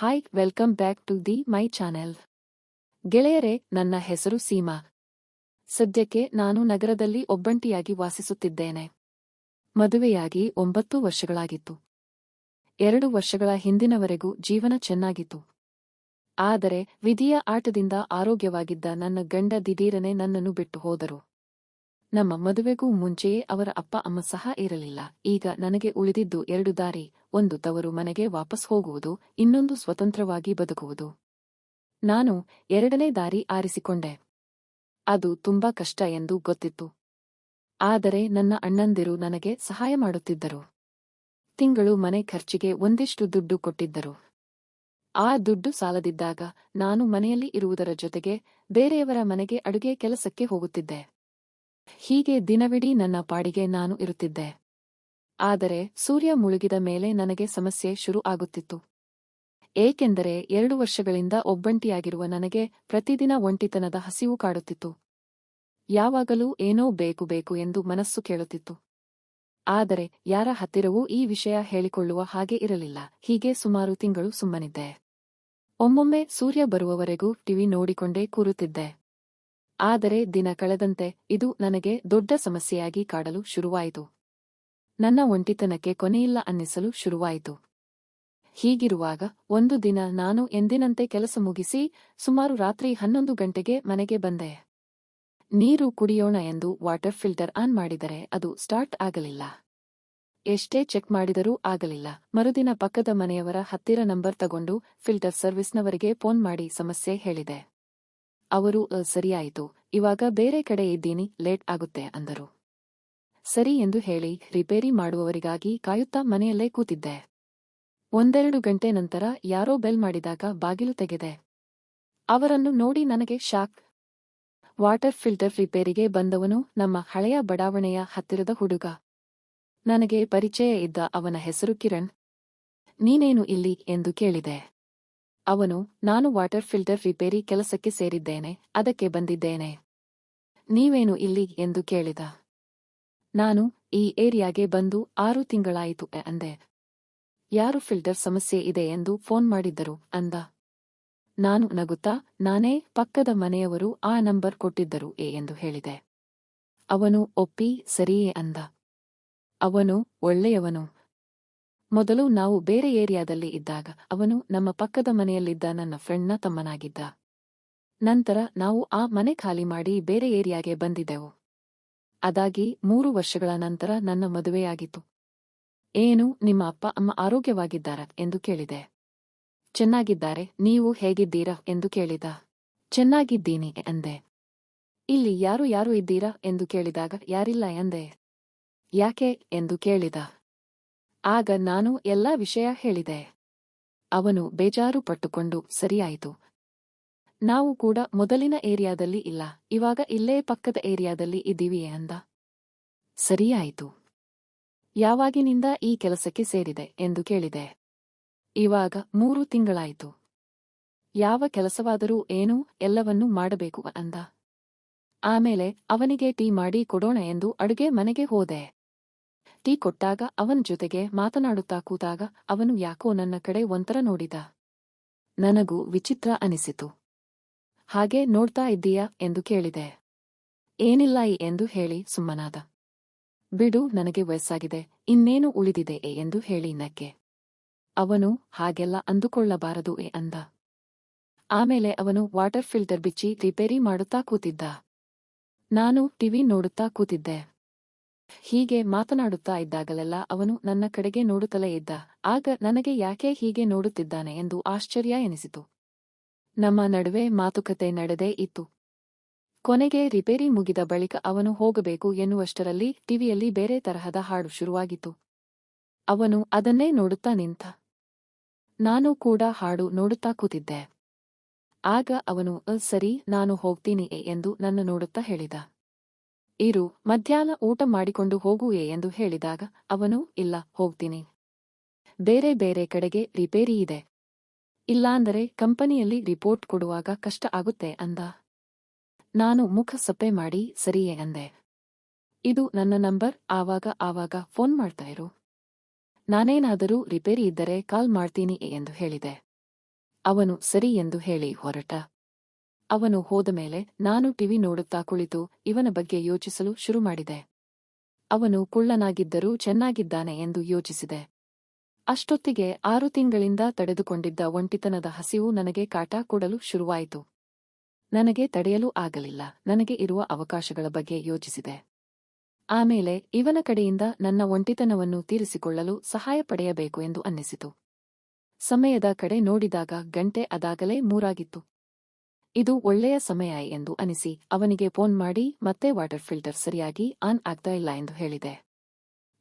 Hi welcome back to the my channel. ಗೆಳೆಯರೇ, ನನ್ನ ಹೆಸರು ಸೀಮಾ. ಸದ್ಯಕ್ಕೆ ನಾನು ನಗರದಲ್ಲಿ ಒಬ್ಬಂಟಿಯಾಗಿ ವಾಸಿಸುತ್ತಿದ್ದೇನೆ. ಮದುವೆಯಾಗಿ 9 ವರ್ಷಗಳಾಗಿತ್ತು. 2 ವರ್ಷಗಳ ಹಿಂದಿನವರೆಗೂ ಜೀವನ ಚೆನ್ನಾಗಿತ್ತು. ಆದರೆ ವಿಧಿಯ ಆಟದಿಂದ ಆರೋಗ್ಯವಾಗಿದ್ದ ನನ್ನ ಗಂಡ ದಿಢೀರನೆ ನನ್ನನ್ನು ಬಿಟ್ಟು ಹೋದರು. ನಮ್ಮ ಮದುವೆಗೂ ಮುಂಚೆಯೇ ಅವರ ಅಪ್ಪ ಅಮ್ಮ ಸಹ ಇರಲಿಲ್ಲ. ಈಗ ನನಗೆ ಉಳಿದಿದ್ದು 2 ದಾರಿ, ಒಂದು ತವರು ಮನೆಗೆ ವಾಪಸ್ ಹೋಗುವುದು, ಇನ್ನೊಂದು ಸ್ವತಂತ್ರವಾಗಿ ಬದುಕುವುದು. ನಾನು 2ನೇ ದಾರಿ ಆರಿಸಿಕೊಂಡೆ. ಅದು ತುಂಬಾ ಕಷ್ಟ ಎಂದು ಗೊತ್ತಿತ್ತು. ಆದರೆ ನನ್ನ ಅಣ್ಣಂದಿರು ನನಗೆ ಸಹಾಯ ಮಾಡುತ್ತಿದ್ದರು. ತಿಂಗಳು ಮನೆ ಖರ್ಚಿಗೆ ಒಂದಿಷ್ಟು ದುಡ್ಡು ಕೊಟ್ಟಿದ್ದರು. ಆ ದುಡ್ಡು ಸಾಲದಿದ್ದಾಗ ನಾನು ಮನೆಯಲ್ಲಿ ಇರುವುದರ ಜೊತೆಗೆ ಬೇರೆಯವರ ಮನೆಗೆ ಅಡುಗೆ ಕೆಲಸಕ್ಕೆ ಹೋಗುತ್ತಿದ್ದೆ. ಹೀಗೆ ದಿನವಿಡೀ ನನ್ನ ಪಾಡಿಗೆ ನಾನು ಇರುತ್ತಿದ್ದೆ. ಆದರೆ ಸೂರ್ಯ ಮುಳುಗಿದ ಮೇಲೆ ನನಗೆ ಸಮಸ್ಯೆ ಶುರು ಆಗುತ್ತಿತ್ತು. ಏಕೆಂದರೆ 2 ವರ್ಷಗಳಿಂದ ಒಬ್ಬಂಟಿಯಾಗಿರುವ ನನಗೆ ಪ್ರತಿದಿನ ಒಂಟಿತನದ ಹಸಿವು ಕಾಡುತ್ತಿತ್ತು. ಯಾವಾಗಲೂ ಏನೋ ಬೇಕು ಎಂದು ಮನಸ್ಸು ಕೇಳುತ್ತಿತ್ತು. ಆದರೆ ಯಾರ ಹತ್ತಿರವೂ ಈ ವಿಷಯ ಹೇಳಿಕೊಳ್ಳುವ ಹಾಗೆ ಇರಲಿಲ್ಲ. ಹೀಗೆ ಸುಮಾರು ತಿಂಗಳು ಸುಮ್ಮನಿದ್ದೆ. ಒಮ್ಮೊಮ್ಮೆ ಸೂರ್ಯ ಬರುವವರೆಗೂ ಟಿವಿ ನೋಡಿಕೊಂಡೇ ಕೂರುತ್ತಿದ್ದೆ. ಆದರೆ ದಿನ ಕಳೆದಂತೆ ಇದು ನನಗೆ ದೊಡ್ಡ ಸಮಸ್ಯೆಯಾಗಿ ಕಾಡಲು ಶುರುವಾಯಿತು. ನನ್ನ ಒಂಟಿತನಕ್ಕೆ ಕೊನೆಯಿಲ್ಲ ಅನ್ನಿಸಲು ಶುರುವಾಯಿತು. ಹೀಗಿರುವಾಗ ಒಂದು ದಿನ ನಾನು ಎಂದಿನಂತೆ ಕೆಲಸ ಮುಗಿಸಿ ಸುಮಾರು ರಾತ್ರಿ 11 ಗಂಟೆಗೆ ಮನೆಗೆ ಬಂದೆ. ನೀರು ಕುಡಿಯೋಣ ಎಂದು ವಾಟರ್ ಫಿಲ್ಟರ್ ಆನ್ ಮಾಡಿದರೆ ಅದು ಸ್ಟಾರ್ಟ್ ಆಗಲಿಲ್ಲ. ಎಷ್ಟೇ ಚೆಕ್ ಮಾಡಿದರೂ ಆಗಲಿಲ್ಲ. ಮರುದಿನ ಪಕ್ಕದ ಮನೆಯವರ ಹತ್ತಿರ ನಂಬರ್ ತಗೊಂಡು ಫಿಲ್ಟರ್ ಸರ್ವಿಸ್ನವರಿಗೆ ಫೋನ್ ಮಾಡಿ ಸಮಸ್ಯೆ ಹೇಳಿದೆ. ಅವರು ಸರಿಯಾಯಿತು, ಇವಾಗ ಬೇರೆ ಕಡೆ ಇದ್ದೀನಿ, ಲೇಟ್ ಆಗುತ್ತೆ ಅಂದರು. ಸರಿ ಎಂದು ಹೇಳಿ ರಿಪೇರಿ ಮಾಡುವವರಿಗಾಗಿ ಕಾಯುತ್ತಾ ಮನೆಯಲ್ಲೇ ಕೂತಿದ್ದೆ. 1-2 ಗಂಟೆ ನಂತರ ಯಾರೋ ಬೆಲ್ ಮಾಡಿದಾಗ ಬಾಗಿಲು ತೆಗೆದೆ. ಅವರನ್ನು ನೋಡಿ ನನಗೆ ಶಾಕ್. ವಾಟರ್ ಫಿಲ್ಟರ್ ರಿಪೇರಿಗೆ ಬಂದವನು ನಮ್ಮ ಹಳೆಯ ಬಡಾವಣೆಯ ಹತ್ತಿರದ ಹುಡುಗ. ನನಗೆ ಪರಿಚಯ ಇದ್ದ ಅವನ ಹೆಸರು ಕಿರಣ್. ನೀನೇನು ಇಲ್ಲಿ ಎಂದು ಕೇಳಿದೆ. ಅವನು, ನಾನು ವಾಟರ್ ಫಿಲ್ಟರ್ ರಿಪೇರಿ ಕೆಲಸಕ್ಕೆ ಸೇರಿದ್ದೇನೆ, ಅದಕ್ಕೆ ಬಂದಿದ್ದೇನೆ. ನೀವೇನು ಇಲ್ಲಿ ಎಂದು ಕೇಳಿದ. ನಾನು, ಈ ಏರಿಯಾಗೆ ಬಂದು 6 ತಿಂಗಳಾಯಿತು ಅಂದೆ. ಯಾರು ಫಿಲ್ಟರ್ ಸಮಸ್ಯೆ ಇದೆ ಎಂದು ಫೋನ್ ಮಾಡಿದ್ದರು ಅಂದ. ನಾನು ನಗುತ್ತಾ, ನಾನೇ, ಪಕ್ಕದ ಮನೆಯವರು ಆ ನಂಬರ್ ಕೊಟ್ಟಿದ್ದರು ಎಂದು ಹೇಳಿದೆ. ಅವನು ಒಪ್ಪಿ ಸರಿಯೇ ಅಂದ. ಅವನು ಒಳ್ಳೆಯವನು. ಮೊದಲು ನಾವು ಬೇರೆ ಏರಿಯಾದಲ್ಲಿ ಇದ್ದಾಗ ಅವನು ನಮ್ಮ ಪಕ್ಕದ ಮನೆಯಲ್ಲಿದ್ದ ನನ್ನ ಫ್ರೆಂಡ್ನ ತಮ್ಮನಾಗಿದ್ದ. ನಂತರ ನಾವು ಆ ಮನೆ ಖಾಲಿ ಮಾಡಿ ಬೇರೆ ಏರಿಯಾಗೆ ಬಂದಿದ್ದೆವು. ಅದಾಗಿ 3 ವರ್ಷಗಳ ನಂತರ ನನ್ನ ಮದುವೆಯಾಗಿತ್ತು. ಏನು, ನಿಮ್ಮ ಅಪ್ಪ ಅಮ್ಮ ಆರೋಗ್ಯವಾಗಿದ್ದಾರಾ ಎಂದು ಕೇಳಿದೆ. ಚೆನ್ನಾಗಿದ್ದಾರೆ, ನೀವು ಹೇಗಿದ್ದೀರಾ ಎಂದು ಕೇಳಿದ. ಚೆನ್ನಾಗಿದ್ದೀನಿ ಎಂದೆ. ಇಲ್ಲಿ ಯಾರು ಇದ್ದೀರಾ ಎಂದು ಕೇಳಿದಾಗ ಯಾರಿಲ್ಲ ಎಂದೆ. ಯಾಕೆ ಎಂದು ಕೇಳಿದ. ಆಗ ನಾನು ಎಲ್ಲಾ ವಿಷಯ ಹೇಳಿದೆ. ಅವನು ಬೇಜಾರು ಪಟ್ಟುಕೊಂಡು ಸರಿಯಾಯಿತು, ನಾವು ಕೂಡ ಮೊದಲಿನ ಏರಿಯಾದಲ್ಲಿ ಇಲ್ಲ, ಇವಾಗ ಇಲ್ಲೇ ಪಕ್ಕದ ಏರಿಯಾದಲ್ಲಿ ಇದ್ದೀವಿ ಅಂದ. ಸರಿಯಾಯಿತು. ಯಾವಾಗಿನಿಂದ ಈ ಕೆಲಸಕ್ಕೆ ಸೇರಿದೆ ಎಂದು ಕೇಳಿದೆ. ಇವಾಗ 3 ತಿಂಗಳಾಯಿತು. ಯಾವ ಕೆಲಸವಾದರೂ ಏನು, ಎಲ್ಲವನ್ನೂ ಮಾಡಬೇಕು ಅಂದ. ಆಮೇಲೆ ಅವನಿಗೆ ಟೀ ಮಾಡಿ ಕೊಡೋಣ ಎಂದು ಅಡುಗೆ ಮನೆಗೆ ಹೋದೆ. ಟೀ ಕೊಟ್ಟಾಗ ಅವನ ಜೊತೆಗೆ ಮಾತನಾಡುತ್ತಾ ಕೂತಾಗ ಅವನು ಯಾಕೋ ನನ್ನ ಕಡೆ ಒಂಥರ ನೋಡಿದ. ನನಗೂ ವಿಚಿತ್ರ ಅನಿಸಿತು. ಹಾಗೆ ನೋಡ್ತಾ ಇದ್ದೀಯಾ ಎಂದು ಕೇಳಿದೆ. ಏನಿಲ್ಲ ಎಂದು ಹೇಳಿ ಸುಮ್ಮನಾದ. ಬಿಡು, ನನಗೆ ವಯಸ್ಸಾಗಿದೆ, ಇನ್ನೇನು ಉಳಿದಿದೆ ಎಂದು ಹೇಳಿ ನಕ್ಕೆ. ಅವನು, ಹಾಗೆಲ್ಲ ಅಂದುಕೊಳ್ಳಬಾರದು ಅಂದ. ಆಮೇಲೆ ಅವನು ವಾಟರ್ ಫಿಲ್ಟರ್ ಬಿಚ್ಚಿ ರಿಪೇರಿ ಮಾಡುತ್ತಾ ಕೂತಿದ್ದ. ನಾನು ಟಿವಿ ನೋಡುತ್ತಾ ಕೂತಿದ್ದೆ. ಹೀಗೆ ಮಾತನಾಡುತ್ತಾ ಇದ್ದಾಗಲೆಲ್ಲ ಅವನು ನನ್ನ ಕಡೆಗೆ ನೋಡುತ್ತಲೇ ಇದ್ದ. ಆಗ ನನಗೆ ಯಾಕೆ ಹೀಗೆ ನೋಡುತ್ತಿದ್ದಾನೆ ಎಂದು ಆಶ್ಚರ್ಯ ಎನಿಸಿತು. ನಮ್ಮ ನಡುವೆ ಮಾತುಕತೆ ನಡೆದೇ ಇತ್ತು. ಕೊನೆಗೆ ರಿಪೇರಿ ಮುಗಿದ ಬಳಿಕ ಅವನು ಹೋಗಬೇಕು ಎನ್ನುವಷ್ಟರಲ್ಲಿ ಟಿವಿಯಲ್ಲಿ ಬೇರೆ ತರಹದ ಹಾಡು ಶುರುವಾಗಿತ್ತು. ಅವನು ಅದನ್ನೇ ನೋಡುತ್ತಾ ನಿಂತ. ನಾನು ಕೂಡ ಹಾಡು ನೋಡುತ್ತಾ ಕೂತಿದ್ದೆ. ಆಗ ಅವನು ಸರಿ, ನಾನು ಹೋಗ್ತೀನಿ ಎಂದು ನನ್ನ ನೋಡುತ್ತಾ ಹೇಳಿದ. ಇರು, ಮಧ್ಯಾಹ್ನ ಊಟ ಮಾಡಿಕೊಂಡು ಹೋಗು ಎಂದು ಹೇಳಿದಾಗ ಅವನು, ಇಲ್ಲ, ಹೋಗ್ತೀನಿ. ಬೇರೆ ಕಡೆಗೆ ರಿಪೇರಿ ಇದೆ. ಇಲ್ಲಾಂದರೆ ಕಂಪನಿಯಲ್ಲಿ ರಿಪೋರ್ಟ್ ಕೊಡುವಾಗ ಕಷ್ಟ ಆಗುತ್ತೆ ಅಂದ. ನಾನು ಮುಖ ಸಪ್ಪೆ ಮಾಡಿ ಸರಿಯೇ ಅಂದೆ. ಇದು ನನ್ನ ನಂಬರ್, ಆವಾಗ ಫೋನ್ ಮಾಡ್ತಾ ಇರು. ನಾನೇನಾದರೂ ರಿಪೇರಿ ಇದ್ದರೆ ಕಾಲ್ ಮಾಡ್ತೀನಿ ಎಂದು ಹೇಳಿದೆ. ಅವನು ಸರಿ ಎಂದು ಹೇಳಿ ಹೊರಟ. ಅವನು ಹೋದಮೇಲೆ ನಾನು ಟಿವಿ ನೋಡುತ್ತಾ ಕುಳಿತು ಇವನ ಬಗ್ಗೆ ಯೋಚಿಸಲು ಶುರು ಮಾಡಿದೆ. ಅವನು ಕುಳ್ಳನಾಗಿದ್ದರೂ ಚೆನ್ನಾಗಿದ್ದಾನೆ ಎಂದು ಯೋಚಿಸಿದೆ. ಅಷ್ಟೊತ್ತಿಗೆ 6 ತಿಂಗಳಿಂದ ತಡೆದುಕೊಂಡಿದ್ದ ಒಂಟಿತನದ ಹಸಿವು ನನಗೆ ಕಾಟ ಕೊಡಲು ಶುರುವಾಯಿತು. ನನಗೆ ತಡೆಯಲು ಆಗಲಿಲ್ಲ. ನನಗೆ ಇರುವ ಅವಕಾಶಗಳ ಬಗ್ಗೆ ಯೋಚಿಸಿದೆ. ಆಮೇಲೆ ಇವನ ಕಡೆಯಿಂದ ನನ್ನ ಒಂಟಿತನವನ್ನು ತೀರಿಸಿಕೊಳ್ಳಲು ಸಹಾಯ ಪಡೆಯಬೇಕು ಎಂದು ಅನ್ನಿಸಿತು. ಸಮಯದ ಕಡೆ ನೋಡಿದಾಗ ಗಂಟೆ ಅದಾಗಲೇ 3 ಆಗಿತ್ತು. ಇದು ಒಳ್ಳೆಯ ಸಮಯ ಎಂದು ಅನಿಸಿ ಅವನಿಗೆ ಫೋನ್ ಮಾಡಿ ಮತ್ತೆ ವಾಟರ್ ಫಿಲ್ಟರ್ ಸರಿಯಾಗಿ ಆನ್ ಆಗ್ತಾ ಇಲ್ಲ ಎಂದು ಹೇಳಿದೆ.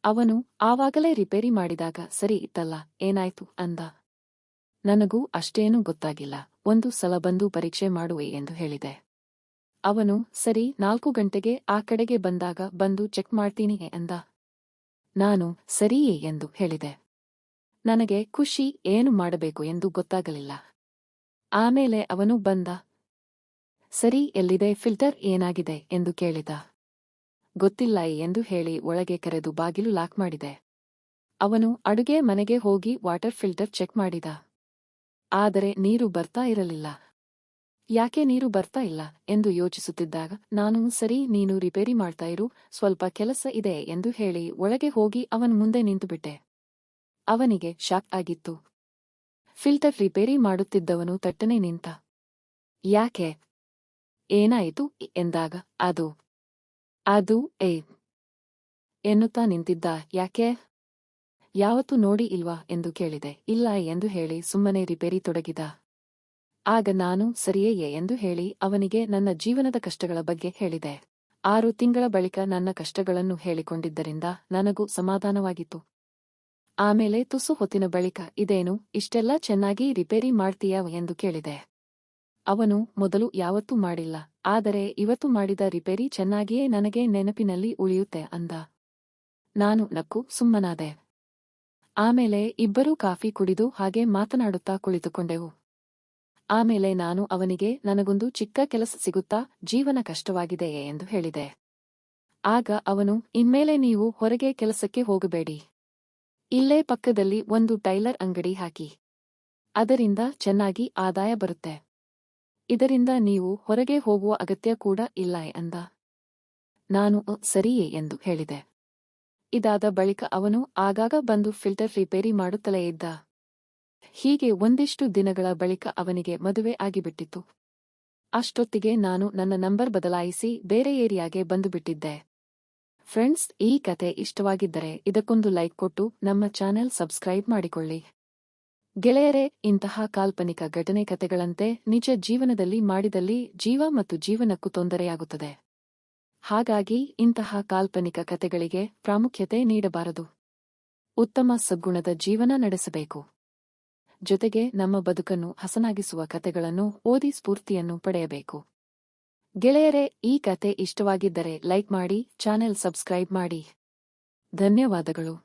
ಅವನು ಆವಾಗಲೇ ರಿಪೇರಿ ಮಾಡಿದಾಗ ಸರಿ ಇತ್ತಲ್ಲ, ಏನಾಯ್ತು ಅಂದ. ನನಗೂ ಅಷ್ಟೇನೂ ಗೊತ್ತಾಗಿಲ್ಲ. 1 ಸಲ ಬಂದು ಪರೀಕ್ಷೆ ಮಾಡುವೆ ಎಂದು ಹೇಳಿದೆ. ಅವನು ಸರಿ 4 ಗಂಟೆಗೆ ಆ ಕಡೆಗೆ ಬಂದಾಗ ಬಂದು ಚೆಕ್ ಮಾಡ್ತೀನಿ ಅಂದ. ನಾನು ಸರಿಯೇ ಎಂದು ಹೇಳಿದೆ. ನನಗೆ ಖುಷಿ, ಏನು ಮಾಡಬೇಕು ಎಂದು ಗೊತ್ತಾಗಲಿಲ್ಲ. ಆಮೇಲೆ ಅವನು ಬಂದ. ಸರಿ, ಎಲ್ಲಿದೆ ಫಿಲ್ಟರ್, ಏನಾಗಿದೆ ಎಂದು ಕೇಳಿದ. ಗೊತ್ತಿಲ್ಲ ಎಂದು ಹೇಳಿ ಒಳಗೆ ಕರೆದು ಬಾಗಿಲು ಲಾಕ್ ಮಾಡಿದೆ. ಅವನು ಅಡುಗೆ ಮನೆಗೆ ಹೋಗಿ ವಾಟರ್ ಫಿಲ್ಟರ್ ಚೆಕ್ ಮಾಡಿದ. ಆದರೆ ನೀರು ಬರ್ತಾ ಇರಲಿಲ್ಲ. ಯಾಕೆ ನೀರು ಬರ್ತಾ ಇಲ್ಲ ಎಂದು ಯೋಚಿಸುತ್ತಿದ್ದಾಗ ನಾನು ಸರಿ, ನೀನು ರಿಪೇರಿ ಮಾಡ್ತಾ ಇರು, ಸ್ವಲ್ಪ ಕೆಲಸ ಇದೆ ಎಂದು ಹೇಳಿ ಒಳಗೆ ಹೋಗಿ ಅವನ ಮುಂದೆ ನಿಂತುಬಿಟ್ಟೆ. ಅವನಿಗೆ ಶಾಕ್ ಆಗಿತ್ತು. ಫಿಲ್ಟರ್ ರಿಪೇರಿ ಮಾಡುತ್ತಿದ್ದವನು ತಟ್ಟನೆ ನಿಂತ. ಯಾಕೆ, ಏನಾಯಿತು ಎಂದಾಗ ಅದು ಎನ್ನುತ್ತಾ ನಿಂತಿದ್ದ. ಯಾಕೆ, ಯಾವತ್ತೂ ನೋಡಿ ಇಲ್ವಾ ಎಂದು ಕೇಳಿದೆ. ಇಲ್ಲ ಎಂದು ಹೇಳಿ ಸುಮ್ಮನೆ ರಿಪೇರಿ ತೊಡಗಿದ. ಆಗ ನಾನು ಸರಿಯೇ ಎಂದು ಹೇಳಿ ಅವನಿಗೆ ನನ್ನ ಜೀವನದ ಕಷ್ಟಗಳ ಬಗ್ಗೆ ಹೇಳಿದೆ. 6 ತಿಂಗಳ ಬಳಿಕ ನನ್ನ ಕಷ್ಟಗಳನ್ನು ಹೇಳಿಕೊಂಡಿದ್ದರಿಂದ ನನಗೂ ಸಮಾಧಾನವಾಗಿತ್ತು. ಆಮೇಲೆ ತುಸು ಹೊತ್ತಿನ ಬಳಿಕ ಇದೇನು ಇಷ್ಟೆಲ್ಲ ಚೆನ್ನಾಗಿ ರಿಪೇರಿ ಮಾಡ್ತೀಯಾ ಎಂದು ಕೇಳಿದೆ. ಅವನು ಮೊದಲು ಯಾವತ್ತೂ ಮಾಡಿಲ್ಲ, ಆದರೆ ಇವತ್ತು ಮಾಡಿದ ರಿಪೇರಿ ಚೆನ್ನಾಗಿಯೇ ನನಗೆ ನೆನಪಿನಲ್ಲಿ ಉಳಿಯುತ್ತೆ ಅಂದ. ನಾನು ನಕ್ಕು ಸುಮ್ಮನಾದೆ. ಆಮೇಲೆ ಇಬ್ಬರೂ ಕಾಫಿ ಕುಡಿದು ಹಾಗೆ ಮಾತನಾಡುತ್ತಾ ಕುಳಿತುಕೊಂಡೆವು. ಆಮೇಲೆ ನಾನು ಅವನಿಗೆ ನನಗೊಂದು ಚಿಕ್ಕ ಕೆಲಸ ಸಿಗುತ್ತಾ, ಜೀವನ ಕಷ್ಟವಾಗಿದೆಯೇ ಎಂದು ಹೇಳಿದೆ. ಆಗ ಅವನು ಇನ್ಮೇಲೆ ನೀವು ಹೊರಗೆ ಕೆಲಸಕ್ಕೆ ಹೋಗಬೇಡಿ, ಇಲ್ಲೇ ಪಕ್ಕದಲ್ಲಿ ಒಂದು ಟೈಲರ್ ಅಂಗಡಿ ಹಾಕಿ, ಅದರಿಂದ ಚೆನ್ನಾಗಿ ಆದಾಯ ಬರುತ್ತೆ, ಇದರಿಂದ ನೀವು ಹೊರಗೆ ಹೋಗುವ ಅಗತ್ಯ ಕೂಡ ಇಲ್ಲ ಅಂದ. ನಾನು ಸರಿಯೇ ಎಂದು ಹೇಳಿದೆ. ಇದಾದ ಬಳಿಕ ಅವನು ಆಗಾಗ ಬಂದು ಫಿಲ್ಟರ್ ರಿಪೇರಿ ಮಾಡುತ್ತಲೇ ಇದ್ದ. ಹೀಗೆ ಒಂದಿಷ್ಟು ದಿನಗಳ ಬಳಿಕ ಅವನಿಗೆ ಮದುವೆ ಆಗಿಬಿಟ್ಟಿತ್ತು. ಅಷ್ಟೊತ್ತಿಗೆ ನಾನು ನನ್ನ ನಂಬರ್ ಬದಲಾಯಿಸಿ ಬೇರೆ ಏರಿಯಾಗೆ ಬಂದುಬಿಟ್ಟಿದ್ದೆ. ಫ್ರೆಂಡ್ಸ್, ಈ ಕತೆ ಇಷ್ಟವಾಗಿದ್ದರೆ ಇದಕ್ಕೊಂದು ಲೈಕ್ ಕೊಟ್ಟು ನಮ್ಮ ಚಾನೆಲ್ ಸಬ್ಸ್ಕ್ರೈಬ್ ಮಾಡಿಕೊಳ್ಳಿ. ಗೆಳೆಯರೇ, ಇಂತಹ ಕಾಲ್ಪನಿಕ ಘಟನೆ ಕತೆಗಳಂತೆ ನಿಜ ಜೀವನದಲ್ಲಿ ಮಾಡಿದಲ್ಲಿ ಜೀವ ಮತ್ತು ಜೀವನಕ್ಕೂ ತೊಂದರೆಯಾಗುತ್ತದೆ. ಹಾಗಾಗಿ ಇಂತಹ ಕಾಲ್ಪನಿಕ ಕತೆಗಳಿಗೆ ಪ್ರಾಮುಖ್ಯತೆ ನೀಡಬಾರದು. ಉತ್ತಮ ಸದ್ಗುಣದ ಜೀವನ ನಡೆಸಬೇಕು. ಜೊತೆಗೆ ನಮ್ಮ ಬದುಕನ್ನು ಹಸನಾಗಿಸುವ ಕತೆಗಳನ್ನು ಓದಿ ಸ್ಫೂರ್ತಿಯನ್ನು ಪಡೆಯಬೇಕು. ಗೆಳೆಯರೇ, ಈ ಕತೆ ಇಷ್ಟವಾಗಿದ್ದರೆ ಲೈಕ್ ಮಾಡಿ, ಚಾನೆಲ್ ಸಬ್ಸ್ಕ್ರೈಬ್ ಮಾಡಿ. ಧನ್ಯವಾದಗಳು.